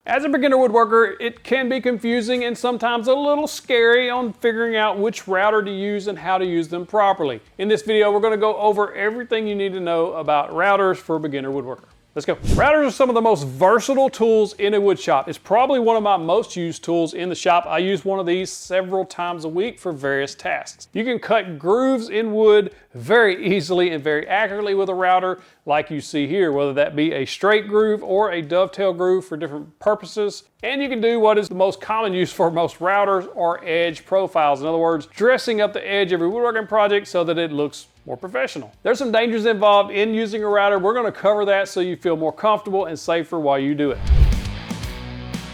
As a beginner woodworker, it can be confusing and sometimes a little scary on figuring out which router to use and how to use them properly. In this video, we're going to go over everything you need to know about routers for a beginner woodworker. Let's go. Routers are some of the most versatile tools in a wood shop. It's probably one of my most used tools in the shop. I use one of these several times a week for various tasks. You can cut grooves in wood very easily and very accurately with a router like you see here, whether that be a straight groove or a dovetail groove for different purposes. And you can do what is the most common use for most routers, or edge profiles. In other words, dressing up the edge of your woodworking project so that it looks more professional. There's some dangers involved in using a router. We're going to cover that so you feel more comfortable and safer while you do it.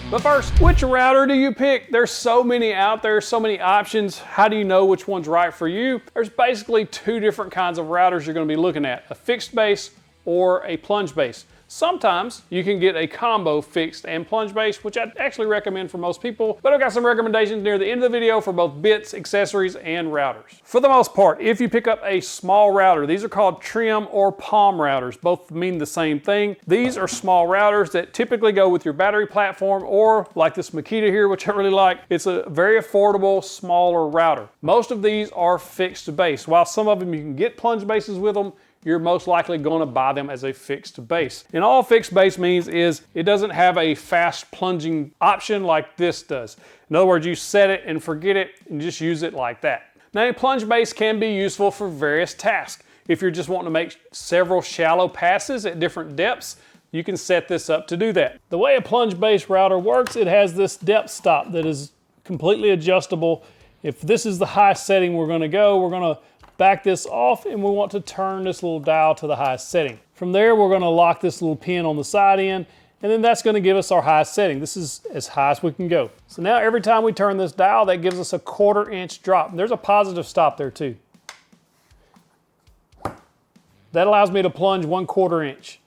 But first, which router do you pick? There's so many out there, so many options. How do you know which one's right for you? There's basically two different kinds of routers you're going to be looking at, a fixed base or a plunge base. Sometimes you can get a combo fixed and plunge base, which I'd actually recommend for most people, but I've got some recommendations near the end of the video for both bits, accessories, and routers. For the most part, if you pick up a small router, these are called trim or palm routers. Both mean the same thing. These are small routers that typically go with your battery platform, or like this Makita here, which I really like. It's a very affordable, smaller router. Most of these are fixed base. While some of them you can get plunge bases with them, you're most likely going to buy them as a fixed base. And all fixed base means is it doesn't have a fast plunging option like this does. In other words, you set it and forget it and just use it like that. Now, a plunge base can be useful for various tasks. If you're just wanting to make several shallow passes at different depths, you can set this up to do that. The way a plunge base router works, it has this depth stop that is completely adjustable. If this is the highest setting we're going to go, we're going to back this off and we want to turn this little dial to the highest setting. From there, we're going to lock this little pin on the side end, and then that's going to give us our highest setting. This is as high as we can go. So now every time we turn this dial, that gives us a 1/4 inch drop. And there's a positive stop there too. That allows me to plunge 1/4 inch.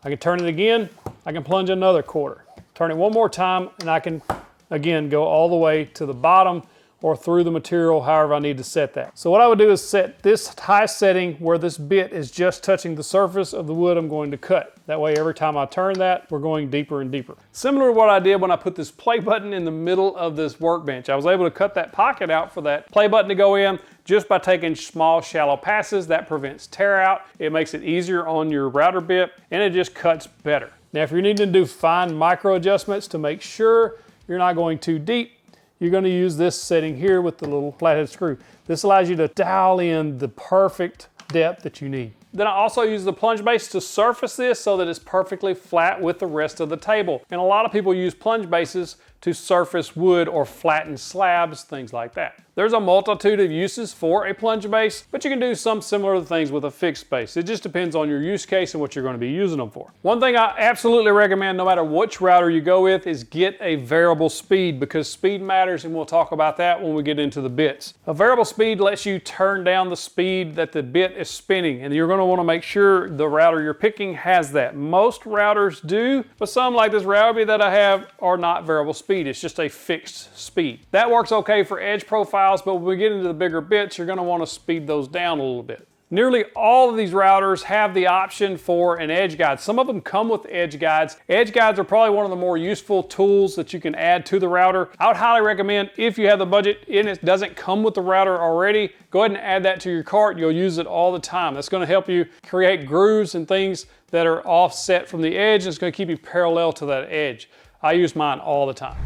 I can turn it again, I can plunge another 1/4. Turn it one more time and I can again go all the way to the bottom or through the material, however I need to set that. So what I would do is set this high setting where this bit is just touching the surface of the wood I'm going to cut. That way every time I turn that, we're going deeper and deeper. Similar to what I did when I put this play button in the middle of this workbench. I was able to cut that pocket out for that play button to go in just by taking small, shallow passes. That prevents tear out. It makes it easier on your router bit, and it just cuts better. Now, if you're needing to do fine micro adjustments to make sure you're not going too deep, you're going to use this setting here with the little flathead screw. This allows you to dial in the perfect depth that you need. Then I also use the plunge base to surface this so that it's perfectly flat with the rest of the table. And a lot of people use plunge bases to surface wood or flatten slabs, things like that. There's a multitude of uses for a plunge base, but you can do some similar things with a fixed base. It just depends on your use case and what you're going to be using them for. One thing I absolutely recommend, no matter which router you go with, is get a variable speed, because speed matters, and we'll talk about that when we get into the bits. A variable speed lets you turn down the speed that the bit is spinning, and you're going to want to make sure the router you're picking has that. Most routers do, but some, like this Ryobi that I have, are not variable speed. It's just a fixed speed. That works okay for edge profiles, but when we get into the bigger bits, you're going to want to speed those down a little bit. Nearly all of these routers have the option for an edge guide. Some of them come with edge guides. Edge guides are probably one of the more useful tools that you can add to the router. I would highly recommend, if you have the budget and it doesn't come with the router already, go ahead and add that to your cart. You'll use it all the time. That's going to help you create grooves and things that are offset from the edge, and it's going to keep you parallel to that edge. I use mine all the time.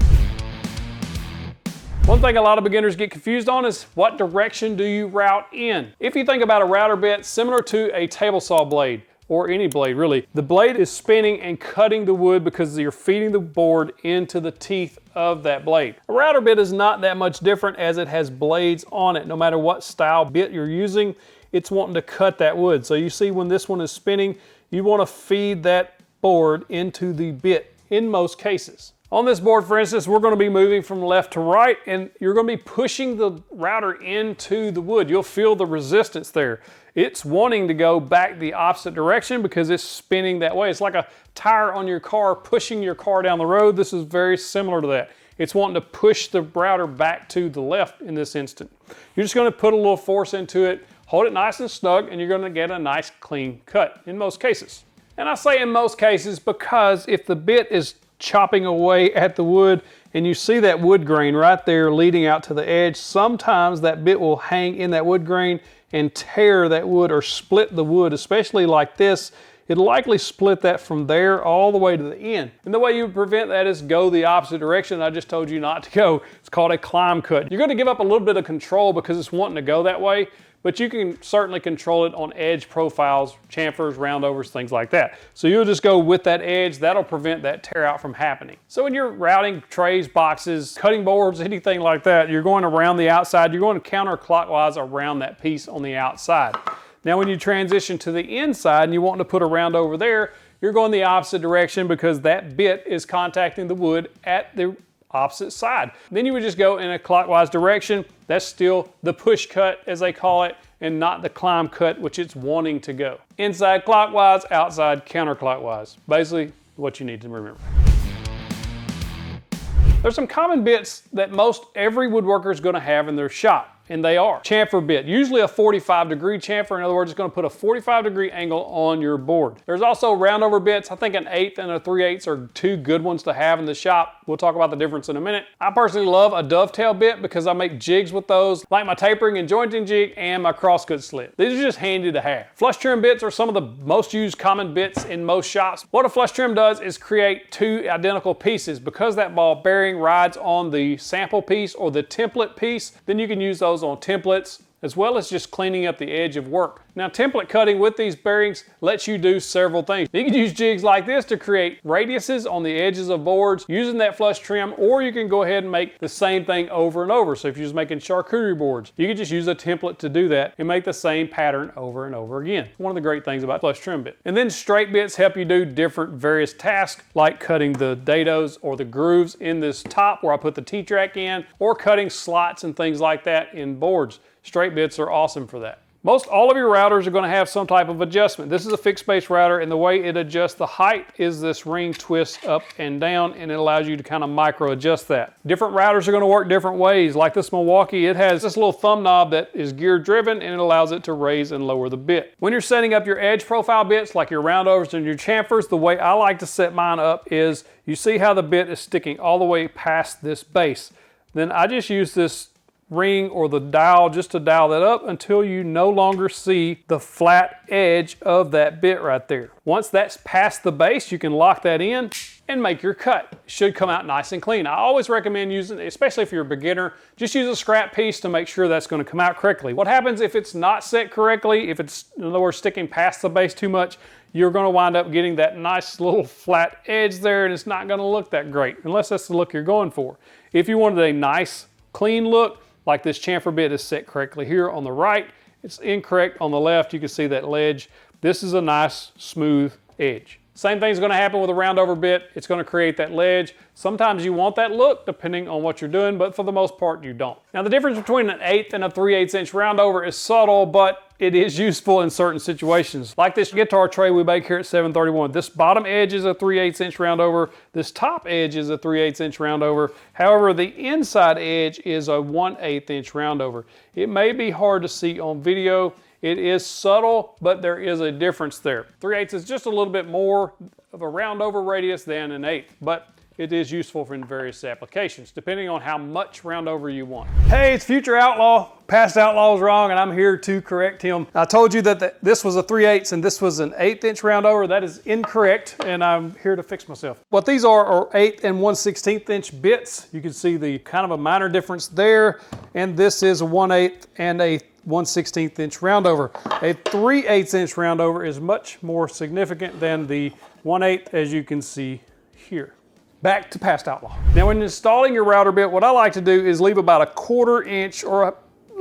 One thing a lot of beginners get confused on is what direction do you route in? If you think about a router bit similar to a table saw blade, or any blade really, the blade is spinning and cutting the wood because you're feeding the board into the teeth of that blade. A router bit is not that much different, as it has blades on it. No matter what style bit you're using, it's wanting to cut that wood. So you see when this one is spinning, you want to feed that board into the bit in most cases. On this board, for instance, we're going to be moving from left to right, and you're going to be pushing the router into the wood. You'll feel the resistance there. It's wanting to go back the opposite direction because it's spinning that way. It's like a tire on your car pushing your car down the road. This is very similar to that. It's wanting to push the router back to the left in this instant. You're just going to put a little force into it, hold it nice and snug, and you're going to get a nice clean cut in most cases. And I say in most cases because if the bit is chopping away at the wood, and you see that wood grain right there leading out to the edge. Sometimes that bit will hang in that wood grain and tear that wood or split the wood, especially like this. It'll likely split that from there all the way to the end. And the way you would prevent that is go the opposite direction I just told you not to go. It's called a climb cut. You're going to give up a little bit of control because it's wanting to go that way, but you can certainly control it on edge profiles, chamfers, roundovers, things like that. So you'll just go with that edge. That'll prevent that tear out from happening. So when you're routing trays, boxes, cutting boards, anything like that, you're going around the outside. You're going counterclockwise around that piece on the outside. Now when you transition to the inside and you want to put a round over there, you're going the opposite direction because that bit is contacting the wood at the opposite side. Then you would just go in a clockwise direction. That's still the push cut, as they call it, and not the climb cut, which it's wanting to go. Inside clockwise, outside counterclockwise. Basically what you need to remember. There's some common bits that most every woodworker is going to have in their shop. And they are. Chamfer bit, usually a 45-degree chamfer. In other words, it's going to put a 45-degree angle on your board. There's also roundover bits. I think an 1/8 and a 3/8 are two good ones to have in the shop. We'll talk about the difference in a minute. I personally love a dovetail bit because I make jigs with those, like my tapering and jointing jig and my crosscut slit. These are just handy to have. Flush trim bits are some of the most used common bits in most shops. What a flush trim does is create two identical pieces. Because that ball bearing rides on the sample piece or the template piece, then you can use those on templates, as well as just cleaning up the edge of work. Now, template cutting with these bearings lets you do several things. You can use jigs like this to create radiuses on the edges of boards using that flush trim, or you can go ahead and make the same thing over and over. So if you're just making charcuterie boards, you can just use a template to do that and make the same pattern over and over again. One of the great things about flush trim bit. And then straight bits help you do different various tasks, like cutting the dados or the grooves in this top where I put the T-track in, or cutting slots and things like that in boards. Straight bits are awesome for that. Most all of your routers are going to have some type of adjustment. This is a fixed base router, and the way it adjusts the height is this ring twist up and down, and it allows you to kind of micro adjust that. Different routers are going to work different ways. Like this Milwaukee, it has this little thumb knob that is gear driven, and it allows it to raise and lower the bit. When you're setting up your edge profile bits, like your roundovers and your chamfers, the way I like to set mine up is, you see how the bit is sticking all the way past this base. Then I just use this ring or the dial just to dial that up until you no longer see the flat edge of that bit right there. Once that's past the base, you can lock that in and make your cut. It should come out nice and clean. I always recommend using, especially if you're a beginner, just use a scrap piece to make sure that's going to come out correctly. What happens if it's not set correctly, if it's, in other words, sticking past the base too much, you're going to wind up getting that nice little flat edge there, and it's not going to look that great, unless that's the look you're going for. If you wanted a nice, clean look, like this chamfer bit is set correctly here on the right, it's incorrect on the left. You can see that ledge. This is a nice, smooth edge. Same thing's going to happen with a roundover bit. It's going to create that ledge. Sometimes you want that look depending on what you're doing, but for the most part you don't. Now the difference between an 1/8 and a 3/8 inch roundover is subtle, but it is useful in certain situations. Like this guitar tray we make here at 731. This bottom edge is a 3/8 inch roundover. This top edge is a 3/8 inch roundover. However, the inside edge is a 1/8 inch roundover. It may be hard to see on video. It is subtle, but there is a difference there. 3/8 is just a little bit more of a roundover radius than an 1/8, but it is useful for in various applications, depending on how much roundover you want. Hey, it's Future Outlaw. Past Outlaw was wrong, and I'm here to correct him. I told you that this was a 3/8 and this was an 1/8 inch roundover. That is incorrect, and I'm here to fix myself. What these are 1/8 and 1/16 inch bits. You can see the kind of a minor difference there, and this is a 1/8 and a 1/16 inch roundover. A 3/8 inch roundover is much more significant than the 1/8, as you can see here. Back to Past Outlaw. Now when installing your router bit, what I like to do is leave about a 1/4 inch or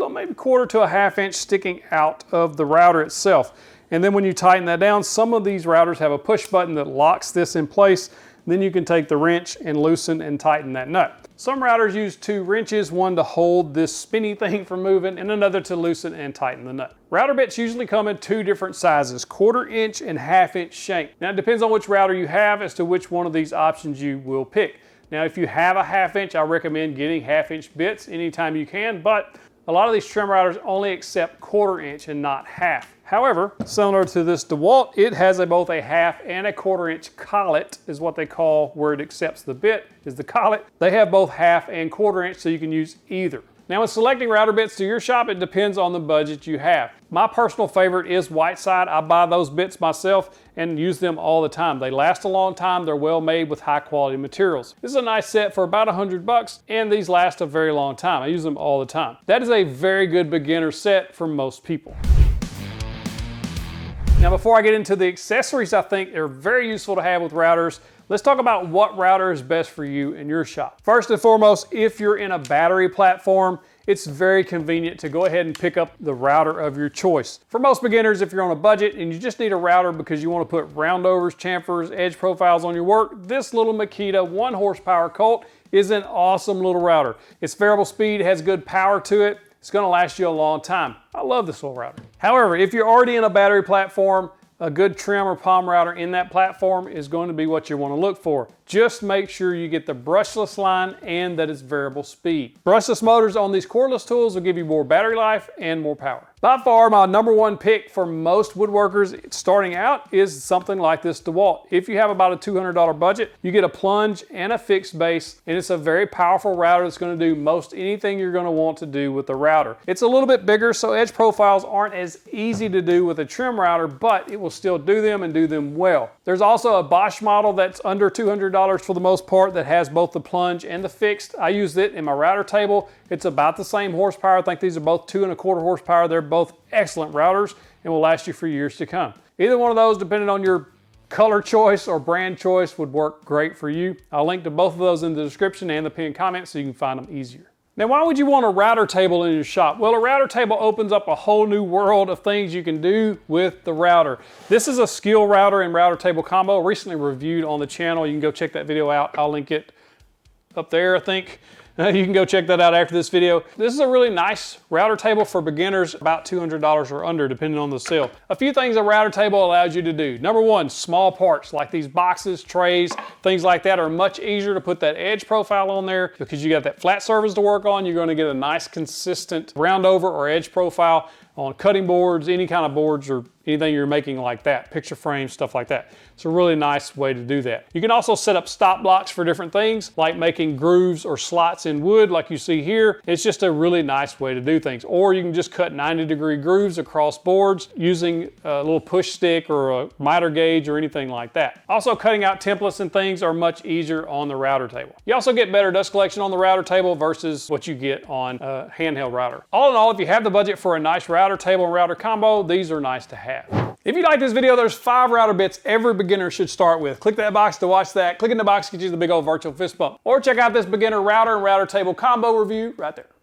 maybe 1/4 to a 1/2 inch sticking out of the router itself. And then when you tighten that down, some of these routers have a push button that locks this in place. Then you can take the wrench and loosen and tighten that nut. Some routers use 2 wrenches, one to hold this spinny thing from moving and another to loosen and tighten the nut. Router bits usually come in 2 different sizes, 1/4 inch and 1/2 inch shank. Now it depends on which router you have as to which one of these options you will pick. Now if you have a 1/2 inch, I recommend getting 1/2 inch bits anytime you can, but a lot of these trim routers only accept 1/4 inch and not half. However, similar to this DeWalt, it has both a 1/2 and a 1/4 inch collet is what they call where it accepts the bit is the collet. They have both 1/2 and 1/4 inch, so you can use either. Now when selecting router bits to your shop, it depends on the budget you have. My personal favorite is Whiteside. I buy those bits myself and use them all the time. They last a long time, they're well made with high quality materials. This is a nice set for about $100 and these last a very long time. I use them all the time. That is a very good beginner set for most people. Now before I get into the accessories I think are very useful to have with routers, let's talk about what router is best for you in your shop. First and foremost, if you're in a battery platform, it's very convenient to go ahead and pick up the router of your choice. For most beginners, if you're on a budget and you just need a router because you want to put roundovers, chamfers, edge profiles on your work, this little Makita 1 horsepower Colt is an awesome little router. It's variable speed, has good power to it. It's going to last you a long time. I love this little router. However, if you're already in a battery platform, a good trim or palm router in that platform is going to be what you want to look for. Just make sure you get the brushless line and that it's variable speed. Brushless motors on these cordless tools will give you more battery life and more power. By far, my #1 pick for most woodworkers starting out is something like this DeWalt. If you have about a $200 budget, you get a plunge and a fixed base, and it's a very powerful router that's going to do most anything you're going to want to do with the router. It's a little bit bigger, so edge profiles aren't as easy to do with a trim router, but it will still do them and do them well. There's also a Bosch model that's under $200 for the most part that has both the plunge and the fixed. I use it in my router table. It's about the same horsepower. I think these are both 2 1/4 horsepower. They're both excellent routers and will last you for years to come. Either one of those, depending on your color choice or brand choice, would work great for you. I'll link to both of those in the description and the pinned comment so you can find them easier. Now, why would you want a router table in your shop? Well, a router table opens up a whole new world of things you can do with the router. This is a skill router and router table combo, recently reviewed on the channel. You can go check that video out. I'll link it up there, I think. You can go check that out after this video. This is a really nice router table for beginners, about $200 or under, depending on the sale. A few things a router table allows you to do. #1, small parts like these boxes, trays, things like that are much easier to put that edge profile on there because you got that flat surface to work on. You're going to get a nice consistent round over or edge profile on cutting boards, any kind of boards or anything you're making like that, picture frames, stuff like that. It's a really nice way to do that. You can also set up stop blocks for different things, like making grooves or slots in wood like you see here. It's just a really nice way to do things. Or you can just cut 90-degree grooves across boards using a little push stick or a miter gauge or anything like that. Also, cutting out templates and things are much easier on the router table. You also get better dust collection on the router table versus what you get on a handheld router. All in all, if you have the budget for a nice router table and router combo, these are nice to have. If you like this video, there's 5 router bits every beginner should start with. Click that box to watch that. Click in the box to get you the big old virtual fist bump. Or check out this beginner router and router table combo review right there.